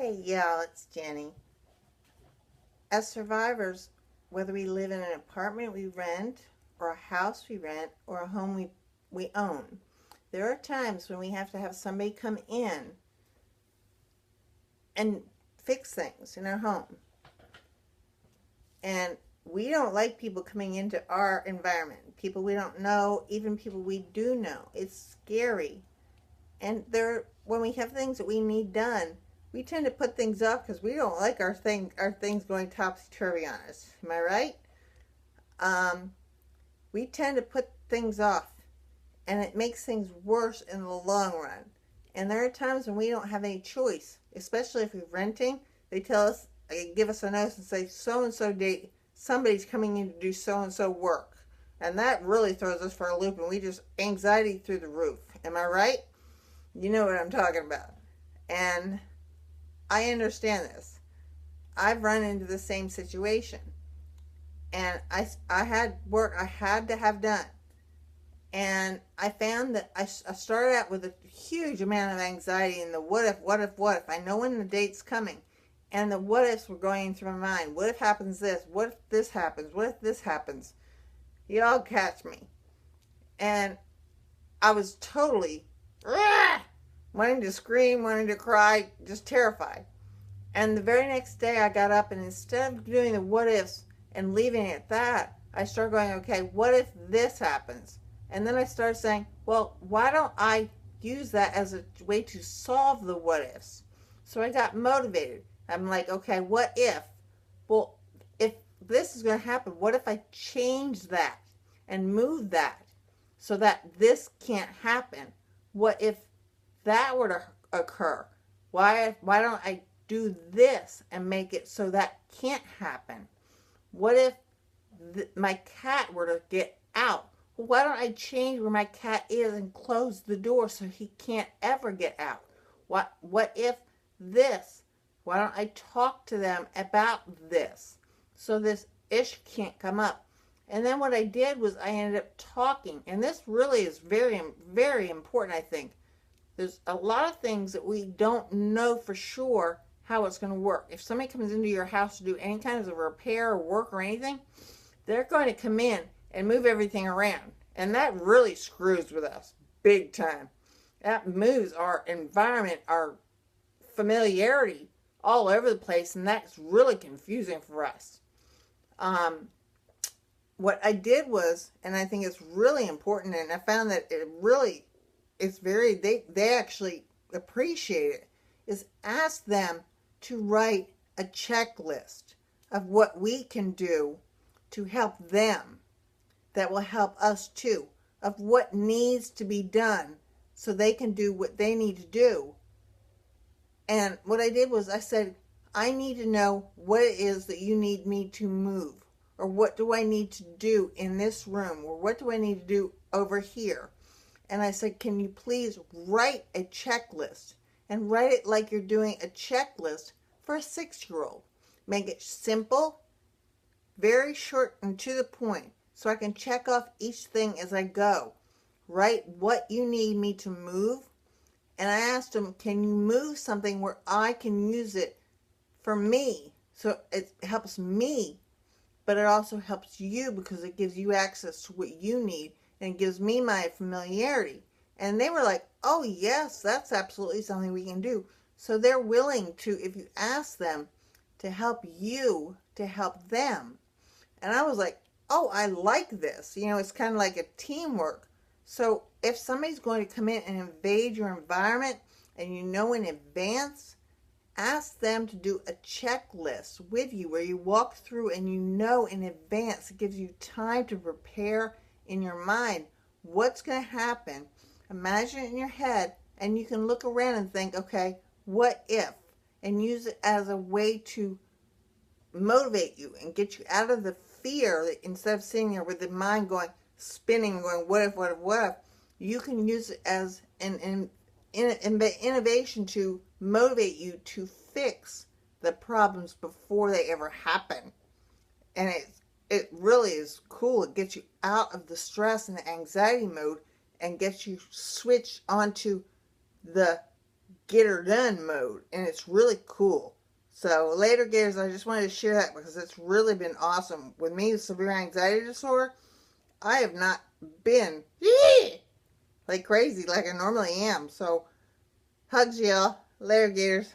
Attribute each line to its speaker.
Speaker 1: Hey y'all, it's Jenny. As survivors, whether we live in an apartment we rent, or a house we rent, or a home we own, there are times when we have to have somebody come in and fix things in our home. And we don't like people coming into our environment, people we don't know, even people we do know. It's scary. And when we have things that we need done, we tend to put things off because we don't like our things going topsy-turvy on us. Am I right? We tend to put things off, and it makes things worse in the long run. And there are times when we don't have any choice, especially if we're renting. They tell us, they give us a notice and say, so-and-so date, somebody's coming in to do so-and-so work. And that really throws us for a loop, and we just anxiety through the roof. Am I right? You know what I'm talking about. And I understand this. I've run into the same situation. And I had work I had to have done. And I found that I started out with a huge amount of anxiety in the what if. I know when the date's coming. And the what ifs were going through my mind. What if happens this? What if this happens? What if this happens? Y'all catch me. And I was totally wanting to scream, wanting to cry, just terrified. And the very next day I got up, and instead of doing the what ifs and leaving it at that, I started going, okay, what if this happens? And then I started saying, well, why don't I use that as a way to solve the what ifs? So I got motivated. I'm like, okay, what if? Well, if this is going to happen, what if I change that and move that so that this can't happen? What if that were to occur? Why don't I do this and make it so that can't happen? What if my cat were to get out? Well, why don't I change where my cat is and close the door so he can't ever get out? What if this? Why don't I talk to them about this so this issue can't come up? And then what I did was I ended up talking. And this really is very, very important, I think. There's a lot of things that we don't know for sure how it's going to work. If somebody comes into your house to do any kind of repair or work or anything, they're going to come in and move everything around. And that really screws with us big time. That moves our environment, our familiarity all over the place, and that's really confusing for us. What I did was, and I think it's really important, and I found that they actually appreciate it, is ask them to write a checklist of what we can do to help them that will help us too, of what needs to be done so they can do what they need to do. And what I did was I said, I need to know what it is that you need me to move, or what do I need to do in this room, or what do I need to do over here? And I said, can you please write a checklist, and write it like you're doing a checklist for a 6-year-old. Make it simple, very short and to the point, so I can check off each thing as I go. Write what you need me to move. And I asked them, can you move something where I can use it for me? So it helps me, but it also helps you because it gives you access to what you need, and it gives me my familiarity. And they were like, oh yes, that's absolutely something we can do. So they're willing to, if you ask them to help you, to help them. And I was like, oh, I like this. You know, it's kind of like a teamwork. So if somebody's going to come in and invade your environment, and you know in advance, ask them to do a checklist with you where you walk through and you know in advance. It gives you time to prepare in your mind what's going to happen. Imagine it in your head, and you can look around and think, okay, what if? And use it as a way to motivate you and get you out of the fear. Instead of sitting there with the mind going, spinning, going, what if, you can use it as an innovation to motivate you to fix the problems before they ever happen. And it really is cool. It gets you out of the stress and the anxiety mode and gets you switched onto the get her done mode, and it's really cool. So later, Gators, I just wanted to share that because it's really been awesome. With me with severe anxiety disorder, I have not been like crazy like I normally am. So hugs, y'all. Later, Gators.